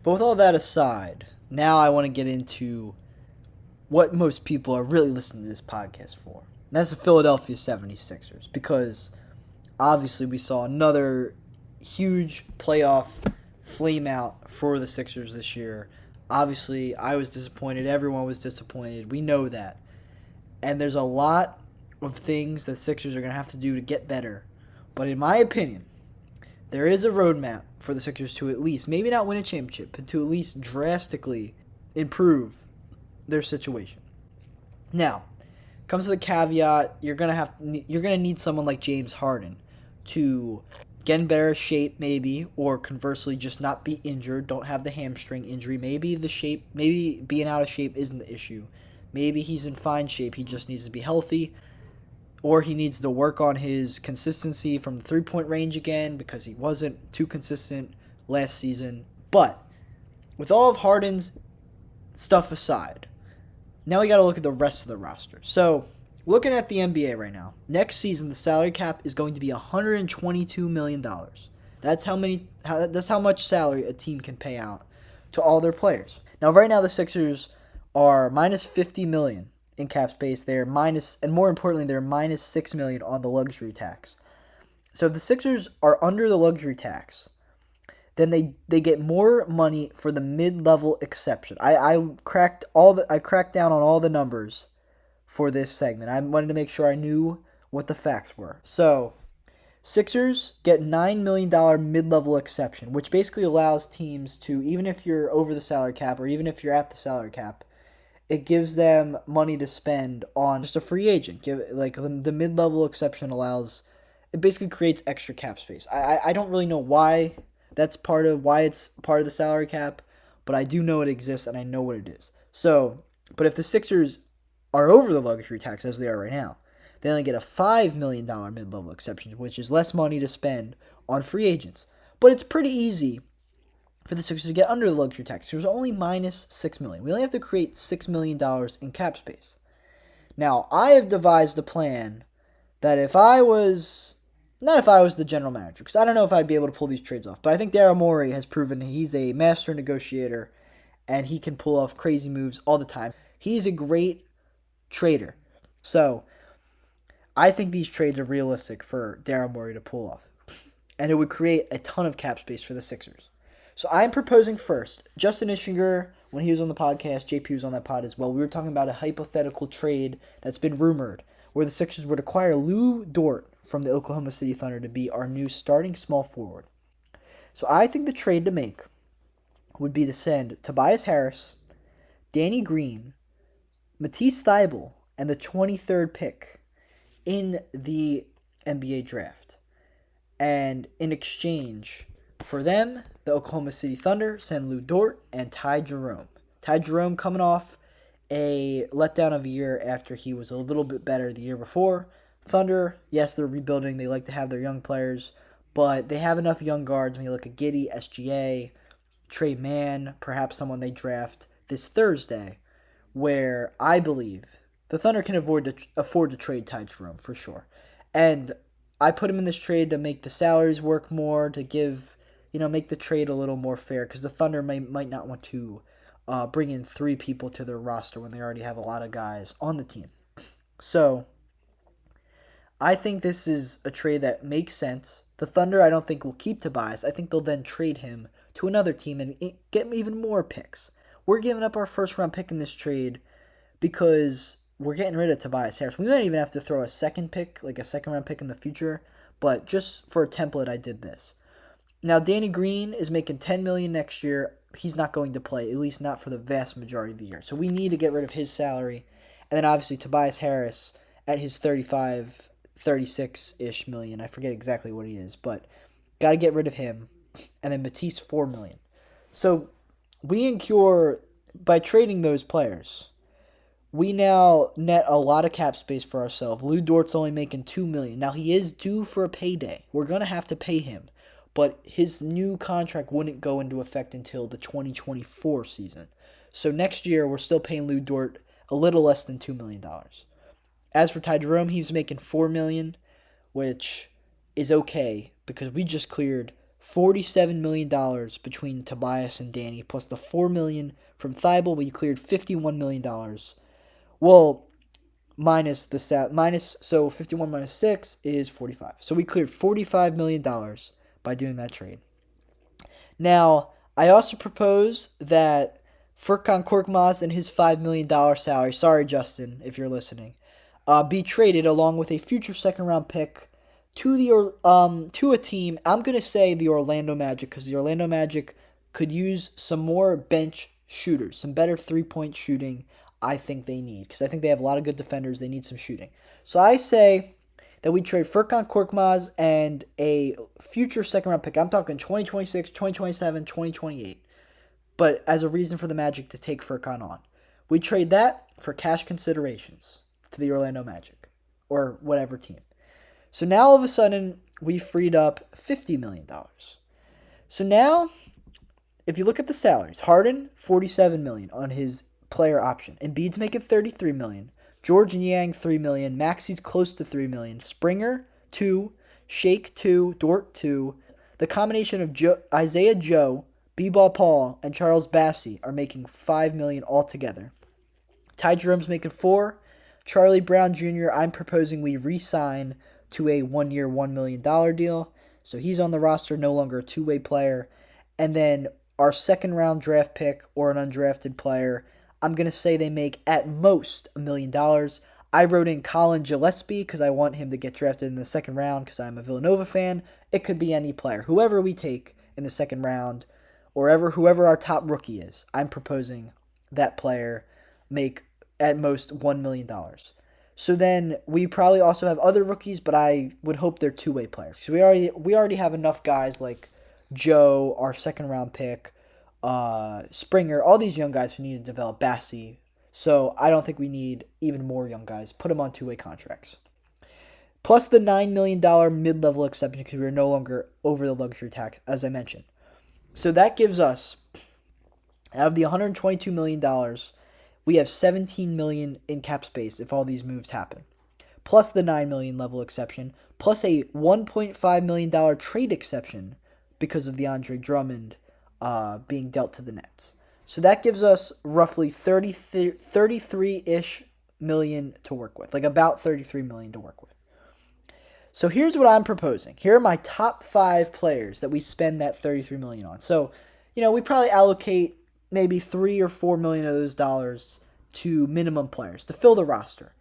But with all that aside, now I want to get into what most people are really listening to this podcast for. And that's the Philadelphia 76ers. Because obviously we saw another huge playoff flame out for the Sixers this year. Obviously, I was disappointed. Everyone was disappointed. We know that. And there's a lot of things that Sixers are going to have to do to get better. But in my opinion, there is a roadmap for the Sixers to at least, maybe not win a championship, but to at least drastically improve their situation. Now, comes to the caveat, you're gonna need someone like James Harden to get in better shape, maybe, or conversely, just not be injured. Don't have the hamstring injury. Maybe being out of shape isn't the issue. Maybe he's in fine shape. He just needs to be healthy, or he needs to work on his consistency from the 3-point range again because he wasn't too consistent last season. But with all of Harden's stuff aside, now we got to look at the rest of the roster. So, looking at the NBA right now, next season the salary cap is going to be $122 million. That's how much salary a team can pay out to all their players. Now, right now the Sixers are minus 50 million in cap space. They're minus, and more importantly, they're minus 6 million on the luxury tax. So if the Sixers are under the luxury tax, then they get more money for the mid-level exception. I cracked down on all the numbers for this segment. I wanted to make sure I knew what the facts were. So, Sixers get $9 million mid-level exception, which basically allows teams to, even if you're over the salary cap or even if you're at the salary cap, it gives them money to spend on just a free agent. The mid-level exception allows, it basically creates extra cap space. I don't really know why it's part of the salary cap, but I do know it exists and I know what it is. So, but if the Sixers are over the luxury tax as they are right now, they only get a $5 million mid-level exception, which is less money to spend on free agents. But it's pretty easy for the Sixers to get under the luxury tax. There's only minus $6 million. We only have to create $6 million in cap space. Now, I have devised a plan that not if I was the general manager, because I don't know if I'd be able to pull these trades off, but I think Daryl Morey has proven he's a master negotiator and he can pull off crazy moves all the time. He's a great trader. So, I think these trades are realistic for Daryl Morey to pull off. And it would create a ton of cap space for the Sixers. So I'm proposing first, Justin Ischinger, when he was on the podcast, JP was on that pod as well, we were talking about a hypothetical trade that's been rumored, where the Sixers would acquire Lou Dort from the Oklahoma City Thunder to be our new starting small forward. So I think the trade to make would be to send Tobias Harris, Danny Green, Matisse Thybulle, and the 23rd pick in the NBA draft. And in exchange for them, the Oklahoma City Thunder send Lou Dort and Ty Jerome. Ty Jerome coming off a letdown of a year after he was a little bit better the year before. Thunder, yes, they're rebuilding. They like to have their young players, but they have enough young guards. When you look at Giddey, SGA, Trey Mann, perhaps someone they draft this Thursday, where I believe the Thunder can afford to trade Ty Jerome for sure. And I put him in this trade to make the salaries work more, to make the trade a little more fair, because the Thunder might not want to bring in 3 people to their roster when they already have a lot of guys on the team. So, I think this is a trade that makes sense. The Thunder, I don't think, will keep Tobias. I think they'll then trade him to another team and get even more picks. We're giving up our first-round pick in this trade because we're getting rid of Tobias Harris. We might even have to throw a second pick, like a second-round pick in the future, but just for a template, I did this. Now, Danny Green is making $10 million next year. He's not going to play, at least not for the vast majority of the year. So we need to get rid of his salary. And then obviously Tobias Harris at his 36-ish million. I forget exactly what he is, but got to get rid of him. And then Matisse, $4 million. So we incur, by trading those players, we now net a lot of cap space for ourselves. Lou Dort's only making $2 million. Now, he is due for a payday. We're going to have to pay him. But his new contract wouldn't go into effect until the 2024 season. So next year, we're still paying Lou Dort a little less than $2 million. As for Ty Jerome, he was making $4 million, which is okay because we just cleared $47 million between Tobias and Danny, plus the $4 million from Thibault. We cleared $51 million. Well, minus so 51 minus 6 is 45. So we cleared $45 million by doing that trade. Now, I also propose that Furkan Korkmaz and his $5 million salary, sorry Justin if you're listening, be traded along with a future second round pick to a team. I'm going to say the Orlando Magic, because the Orlando Magic could use some more bench shooters, some better three-point shooting. I think they need, because I think they have a lot of good defenders. They need some shooting. So I say that we trade Furkan Korkmaz and a future second-round pick. I'm talking 2026, 2027, 2028. But as a reason for the Magic to take Furkan on. We trade that for cash considerations to the Orlando Magic or whatever team. So now all of a sudden we freed up $50 million. So now, if you look at the salaries, Harden, $47 million on his player option. Embiid's making $33 million. George Niang, $3 million. Maxi's close to $3 million. Springer, $2 million. Shake, $2 million. Dort, $2 million. The combination of Isaiah Joe, B-Ball Paul, and Charles Bassey are making $5 million altogether. Ty Jerome's making $4 million. Charlie Brown Jr., I'm proposing we re-sign to a 1-year, $1 million deal. So he's on the roster, no longer a two-way player. And then our second-round draft pick or an undrafted player, I'm going to say they make at most $1 million. I wrote in Colin Gillespie because I want him to get drafted in the second round because I'm a Villanova fan. It could be any player. Whoever we take in the second round, or whoever our top rookie is, I'm proposing that player make at most $1 million. So then we probably also have other rookies, but I would hope they're two-way players. So we already have enough guys like Joe, our second-round pick, Springer, all these young guys who need to develop, Bassey. So I don't think we need even more young guys. Put them on two-way contracts. Plus the $9 million mid-level exception because we're no longer over the luxury tax, as I mentioned. So that gives us, out of the $122 million, we have $17 million in cap space if all these moves happen, plus the $9 million level exception, plus a $1.5 million trade exception because of the Andre Drummond being dealt to the Nets. So that gives us roughly 33-ish million to work with, like about 33 million to work with. So here's what I'm proposing. Here are my top 5 players that we spend that 33 million on. So, we probably allocate maybe 3 or 4 million of those dollars to minimum players to fill the roster.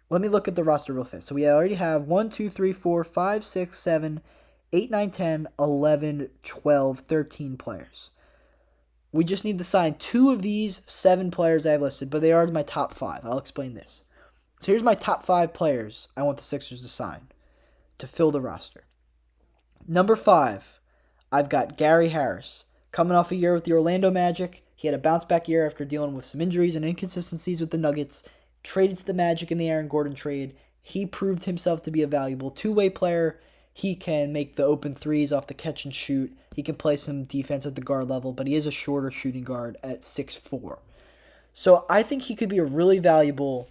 Let me look at the roster real fast. So we already have 1, 2, 3, 4, 5, 6, 7, 8, 9, 10, 11, 12, 13 players. We just need to sign 2 of these 7 players I have listed, but they are my top 5. I'll explain this. So here's my top 5 players I want the Sixers to sign to fill the roster. Number 5, I've got Gary Harris. Coming off a year with the Orlando Magic, he had a bounce-back year after dealing with some injuries and inconsistencies with the Nuggets. Traded to the Magic in the Aaron Gordon trade. He proved himself to be a valuable two-way player. He can make the open threes off the catch and shoot. He can play some defense at the guard level, but he is a shorter shooting guard at 6'4". So I think he could be a really valuable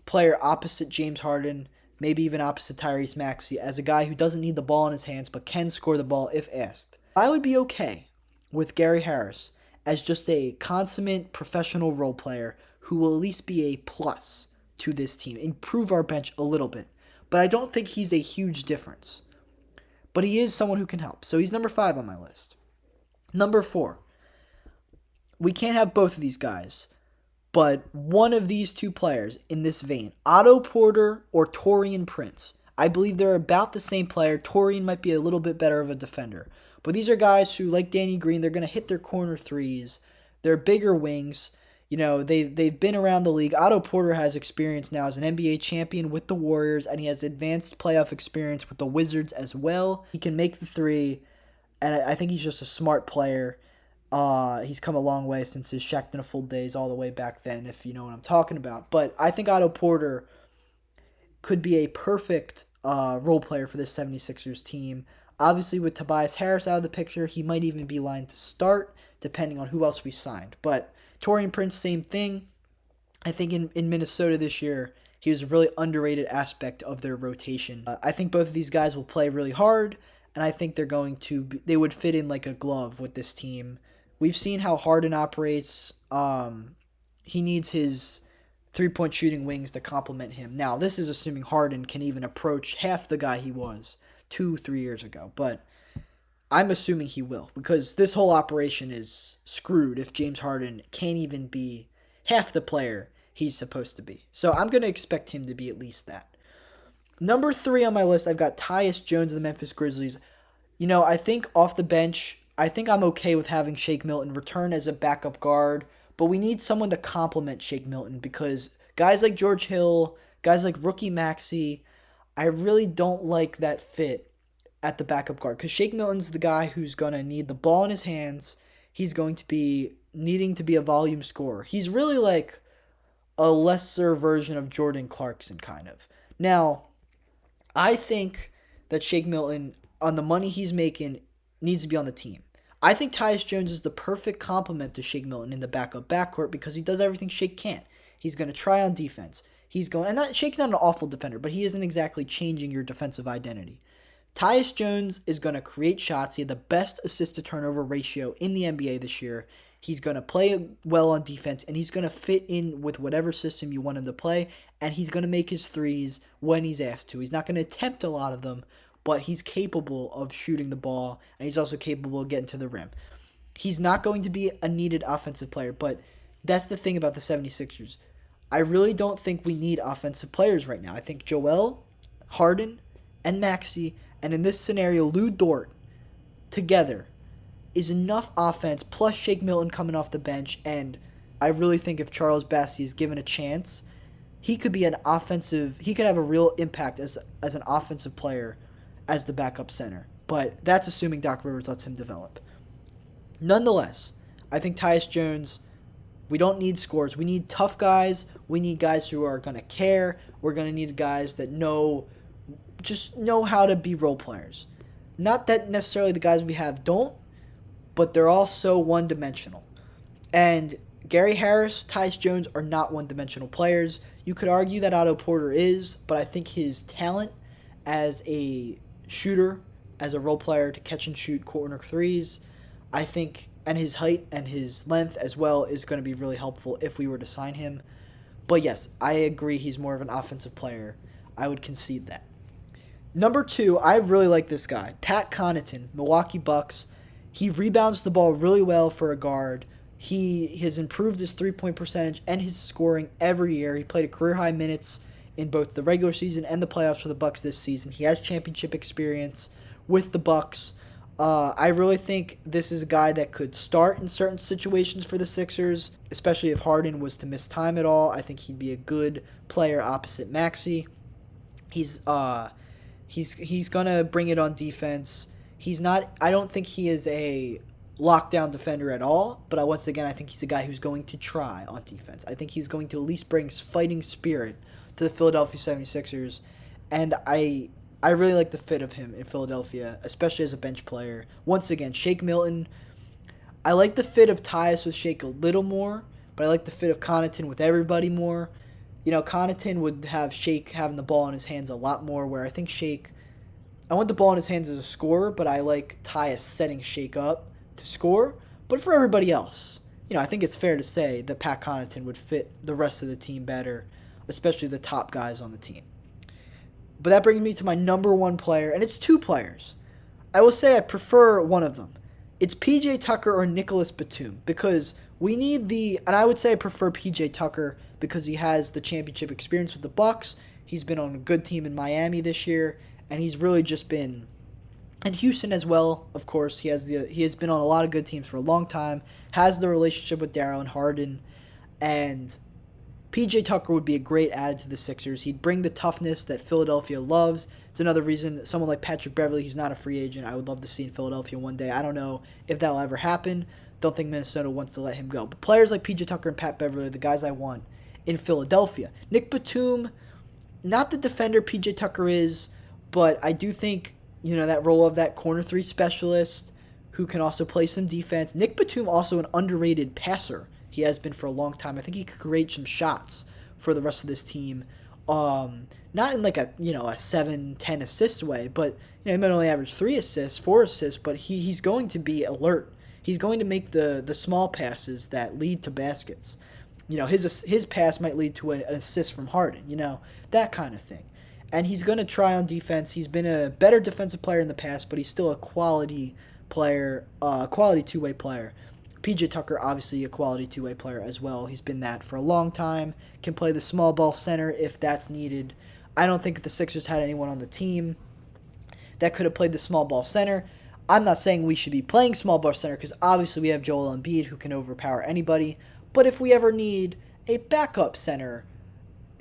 player opposite James Harden, maybe even opposite Tyrese Maxey, as a guy who doesn't need the ball in his hands but can score the ball if asked. I would be okay with Gary Harris as just a consummate professional role player who will at least be a plus to this team, improve our bench a little bit. But I don't think he's a huge difference. But he is someone who can help. So he's number 5 on my list. Number 4. We can't have both of these guys, but one of these 2 players in this vein, Otto Porter or Taurean Prince. I believe they're about the same player. Taurean might be a little bit better of a defender. But these are guys who, like Danny Green, they're going to hit their corner threes. They're bigger wings. They've been around the league. Otto Porter has experience now as an NBA champion with the Warriors, and he has advanced playoff experience with the Wizards as well. He can make the three, and I think he's just a smart player. He's come a long way since his Shaq in a Full days all the way back then, if you know what I'm talking about. But I think Otto Porter could be a perfect role player for this 76ers team. Obviously, with Tobias Harris out of the picture, he might even be lined to start, depending on who else we signed. But Taurean Prince, same thing. I think in Minnesota this year, he was a really underrated aspect of their rotation. I think both of these guys will play really hard. and I think they would fit in like a glove with this team. We've seen how Harden operates. He needs his 3-point shooting wings to complement him. Now, this is assuming Harden can even approach half the guy he was 2-3 years ago, but I'm assuming he will, because this whole operation is screwed if James Harden can't even be half the player he's supposed to be. So I'm going to expect him to be at least that. Number 3 on my list, I've got Tyus Jones of the Memphis Grizzlies. I think off the bench, I think I'm okay with having Shake Milton return as a backup guard, but we need someone to complement Shake Milton, because guys like George Hill, guys like rookie Maxey, I really don't like that fit at the backup guard, because Shake Milton's the guy who's going to need the ball in his hands. He's going to be needing to be a volume scorer. He's really like a lesser version of Jordan Clarkson, kind of. Now, I think that Shake Milton, on the money he's making, needs to be on the team. I think Tyus Jones is the perfect complement to Shake Milton in the backup backcourt, because he does everything Shake can't. He's going to try on defense. Shake's not an awful defender, but he isn't exactly changing your defensive identity. Tyus Jones is going to create shots. He had the best assist-to-turnover ratio in the NBA this year. He's going to play well on defense, and he's going to fit in with whatever system you want him to play, and he's going to make his threes when he's asked to. He's not going to attempt a lot of them, but he's capable of shooting the ball, and he's also capable of getting to the rim. He's not going to be a needed offensive player, but that's the thing about the 76ers. I really don't think we need offensive players right now. I think Joel, Harden, and Maxey, and in this scenario, Lou Dort, together, is enough offense, plus Shake Milton coming off the bench, and I really think if Charles Bassey is given a chance, he could have a real impact as an offensive player as the backup center. But that's assuming Doc Rivers lets him develop. Nonetheless, I think Tyus Jones, we don't need scores. We need tough guys. We need guys who are going to care. We're going to need guys that just know how to be role players. Not that necessarily the guys we have don't, but they're all so one-dimensional. And Gary Harris, Tyus Jones are not one-dimensional players. You could argue that Otto Porter is, but I think his talent as a shooter, as a role player to catch and shoot corner threes, I think, and his height and his length as well is going to be really helpful if we were to sign him. But yes, I agree he's more of an offensive player. I would concede that. Number 2, I really like this guy, Pat Connaughton, Milwaukee Bucks. He rebounds the ball really well for a guard. He has improved his three-point percentage and his scoring every year. He played a career-high minutes in both the regular season and the playoffs for the Bucks this season. He has championship experience with the Bucks. I really think this is a guy that could start in certain situations for the Sixers, especially if Harden was to miss time at all. I think he'd be a good player opposite Maxey. He's gonna bring it on defense. I don't think he is a lockdown defender at all, but once again, I think he's a guy who's going to try on defense. I think he's going to at least bring fighting spirit to the Philadelphia 76ers, and I really like the fit of him in Philadelphia, especially as a bench player. Once again, Shake Milton, I like the fit of Tyus with Shake a little more, but I like the fit of Connaughton with everybody more. Connaughton would have Shake having the ball in his hands a lot more, where I think Shake, I want the ball in his hands as a scorer, but I like Tyus setting Shake up to score. But for everybody else, I think it's fair to say that Pat Connaughton would fit the rest of the team better, especially the top guys on the team. But that brings me to my number 1 player, and it's 2 players. I will say I prefer one of them. It's P.J. Tucker or Nicholas Batum, because we need and I would say I prefer P.J. Tucker because he has the championship experience with the Bucks. He's been on a good team in Miami this year, and he's really just been, and Houston as well, of course. He has been on a lot of good teams for a long time, has the relationship with Darrell and Harden, and P.J. Tucker would be a great add to the Sixers. He'd bring the toughness that Philadelphia loves. It's another reason someone like Patrick Beverley, who's not a free agent, I would love to see in Philadelphia one day. I don't know if that'll ever happen. Don't think Minnesota wants to let him go. But players like P.J. Tucker and Pat Beverley are the guys I want in Philadelphia. Nick Batum, not the defender P.J. Tucker is, but I do think, that role of that corner 3 specialist who can also play some defense. Nick Batum also an underrated passer. He has been for a long time. I think he could create some shots for the rest of this team Not in like a 7-10 assist way, but he might only average 3 assists, 4 assists, but he's going to be alert. He's going to make the small passes that lead to baskets. His pass might lead to an assist from Harden. That kind of thing. And he's going to try on defense. He's been a better defensive player in the past, but he's still a quality player, quality two-way player. PJ Tucker, obviously a quality two-way player as well. He's been that for a long time. Can play the small ball center if that's needed. I don't think the Sixers had anyone on the team that could have played the small ball center. I'm not saying we should be playing small ball center because obviously we have Joel Embiid who can overpower anybody. But if we ever need a backup center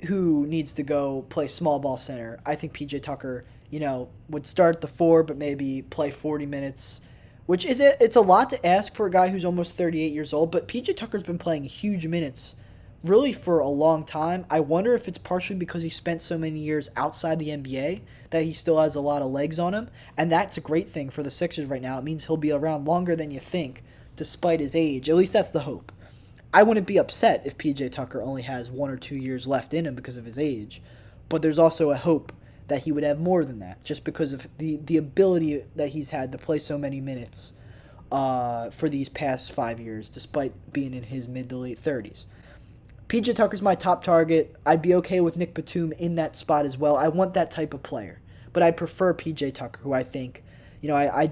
who needs to go play small ball center, I think PJ Tucker, would start at the 4 but maybe play 40 minutes, which it's a lot to ask for a guy who's almost 38 years old, but PJ Tucker's been playing huge minutes really for a long time. I wonder if it's partially because he spent so many years outside the NBA that he still has a lot of legs on him, and that's a great thing for the Sixers right now. It means he'll be around longer than you think despite his age. At least that's the hope. I wouldn't be upset if PJ Tucker only has 1 or 2 years left in him because of his age, but there's also a hope that he would have more than that just because of the ability that he's had to play so many minutes for these past 5 years despite being in his mid to late 30s. PJ Tucker's my top target. I'd be okay with Nick Batum in that spot as well. I want that type of player, but I prefer PJ Tucker, who I think, I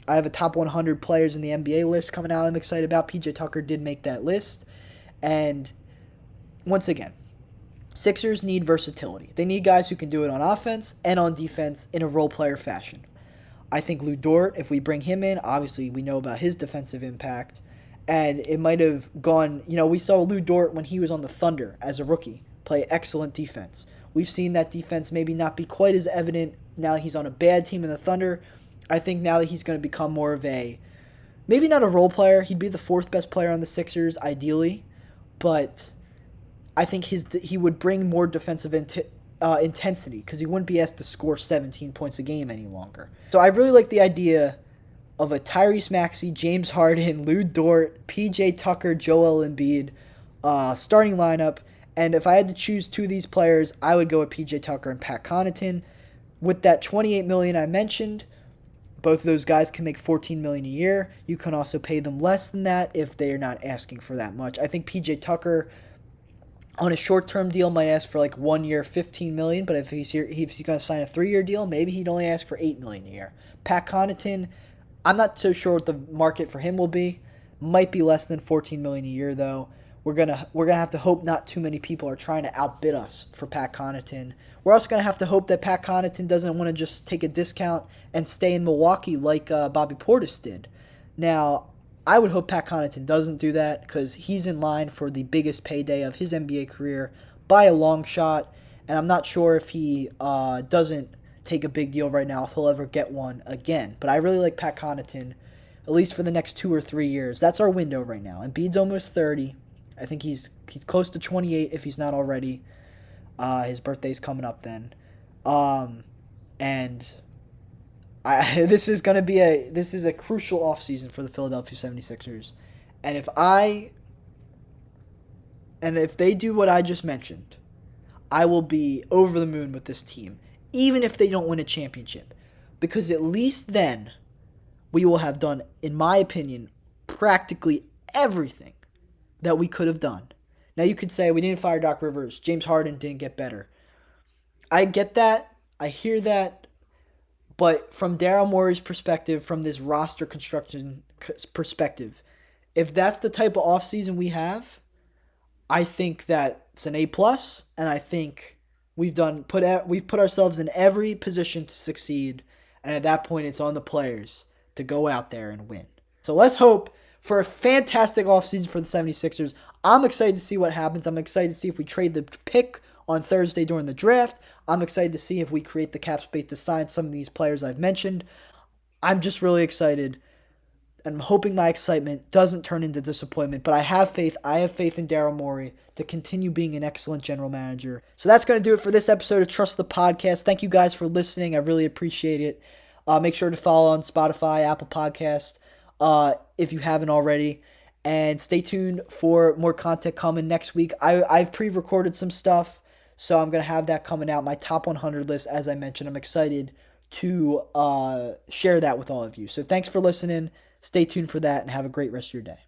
have a top 100 players in the NBA list coming out I'm excited about. PJ Tucker did make that list, and once again, Sixers need versatility. They need guys who can do it on offense and on defense in a role player fashion. I think Lou Dort, if we bring him in, obviously we know about his defensive impact, and it might have gone, we saw Lou Dort when he was on the Thunder as a rookie play excellent defense. We've seen that defense maybe not be quite as evident now that he's on a bad team in the Thunder. I think now that he's going to become more of maybe not a role player. He'd be the 4th best player on the Sixers, ideally, but I think he would bring more defensive intensity because he wouldn't be asked to score 17 points a game any longer. So I really like the idea of a Tyrese Maxey, James Harden, Lou Dort, PJ Tucker, Joel Embiid starting lineup. And if I had to choose 2 of these players, I would go with PJ Tucker and Pat Connaughton. With that $28 million I mentioned, both of those guys can make $14 million a year. You can also pay them less than that if they're not asking for that much. I think PJ Tucker on a short-term deal might ask for like 1 year, $15 million, but if he's going to sign a 3-year deal, maybe he'd only ask for $8 million a year. Pat Connaughton, I'm not so sure what the market for him will be. Might be less than $14 million a year though. We're gonna have to hope not too many people are trying to outbid us for Pat Connaughton. We're also gonna have to hope that Pat Connaughton doesn't want to just take a discount and stay in Milwaukee like Bobby Portis did. Now, I would hope Pat Connaughton doesn't do that because he's in line for the biggest payday of his NBA career by a long shot, and I'm not sure if he doesn't take a big deal right now, if he'll ever get one again. But I really like Pat Connaughton, at least for the next 2 or 3 years. That's our window right now. Embiid's almost 30. I think he's close to 28 if he's not already. His birthday's coming up then. This is a crucial offseason for the Philadelphia 76ers. And if they do what I just mentioned, I will be over the moon with this team, even if they don't win a championship. Because at least then, we will have done, in my opinion, practically everything that we could have done. Now you could say we didn't fire Doc Rivers, James Harden didn't get better. I get that, I hear that, but from Daryl Morey's perspective, from this roster construction perspective, if that's the type of offseason we have, I think that's an A+, and I think we've put ourselves in every position to succeed, and at that point it's on the players to go out there and win. So let's hope for a fantastic offseason for the 76ers. I'm excited to see what happens. I'm excited to see if we trade the pick on Thursday during the draft. I'm excited to see if we create the cap space to sign some of these players I've mentioned. I'm just really excited, and I'm hoping my excitement doesn't turn into disappointment, but I have faith. I have faith in Daryl Morey to continue being an excellent general manager. So that's going to do it for this episode of Trust the Podcast. Thank you guys for listening. I really appreciate it. Make sure to follow on Spotify, Apple Podcast, if you haven't already, and stay tuned for more content coming next week. I've pre-recorded some stuff, So I'm going to have that coming out, my top 100 list. As I mentioned, I'm excited to share that with all of you. So thanks for listening. Stay tuned for that and have a great rest of your day.